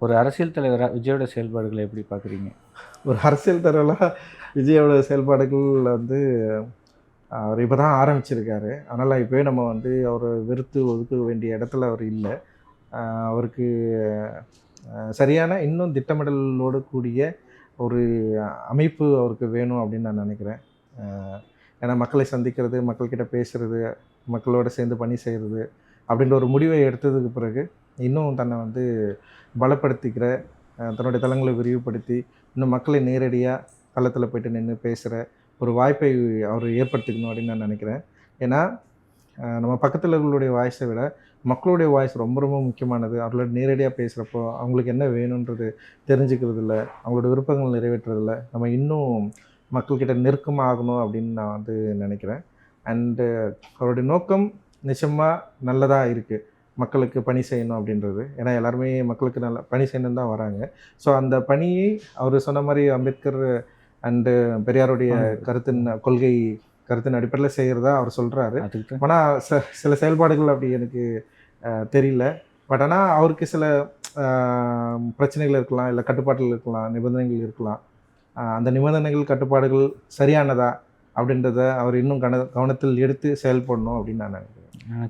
ஒரு அரசியல் தலைவரா விஜயோட செயல்பாடுகளை எப்படி பார்க்குறீங்க? ஒரு அரசியல் தலைவரா விஜயோட செயல்பாடுகள் வந்து அவர் இப்போ தான் ஆரம்பிச்சிருக்காரு. அதனால் இப்போவே நம்ம வந்து அவர வெறுத்து ஒதுக்க வேண்டிய இடத்துல அவர் இல்ல. அவருக்கு சரியான இன்னும் திட்டமிடலோடு கூடிய ஒரு அமைப்பு அவருக்கு வேணும் அப்படின்னு நான் நினைக்கிறேன். அ ஏன்னா மக்களை சந்திக்கிறது, மக்கள்கிட்ட பேசுறது, மக்களோட சேர்ந்து பணி செய்றது அப்படின்ற ஒரு முடிவை எடுத்ததுக்கு பிறகு, இன்னும் தன்னை வந்து பலப்படுத்திக்கிற, தன்னுடைய தளங்களை விரிவுபடுத்தி, இன்னும் மக்களை நேரடியா களத்தில போயிட்டு நின்னு பேசுற ஒரு வாய்ப்பை அவர் ஏற்படுத்திக்கணும் அப்படின்னு நான் நினைக்கிறேன். ஏன்னா, நம்ம பக்கத்துல உள்ளவங்களுடைய வாய்ஸை விட, மக்களுடைய வாய்ஸ் ரொம்ப ரொம்ப முக்கியமானது. அவர்களோட நேரடியா பேசுறப்போ, அவங்களுக்கு என்ன வேணுன்றது தெரிஞ்சுக்கிறதில்ல, அவங்களோட விருப்பங்கள் நிறைவேற்றுறதில்ல. நம்ம இன்னும் மக்கள்கிட்ட நெருக்கமா ஆகணும் அப்படின்னு நான் வந்து நினைக்கிறேன். அண்டு அவருடைய நோக்கம் நிச்சயமா நல்லதா இருக்கு. மக்களுக்கு பணி செய்யணும் அப்படின்றது. ஏன்னா எல்லாருமே மக்களுக்கு நல்ல பணி செய்யணும்னு தான் வராங்க. ஸோ அந்த பணியை அவரு சொன்ன மாரி அம்பேத்கர் அண்டு பெரியாருடைய கொள்கை கருத்தின் அடிப்படையில செய்கிறதா அவர் சொல்றாரு. அதுக்கு ஆனா சில செயல்பாடுகள் அப்படி எனக்கு தெரியல. பட் ஆனா அவருக்கு சில அ பிரச்சனைகள் இருக்கலாம், இல்ல கட்டுப்பாடுகள் இருக்கலாம், நிபந்தனைகள் இருக்கலாம். அந்த நிபந்தனைகள், கட்டுப்பாடுகள் சரியானதா அப்படின்றத அவர் இன்னும் கவனத்தில் எடுத்து செயல்படணும் அப்படின்னு நான் நினைக்கிறேன்.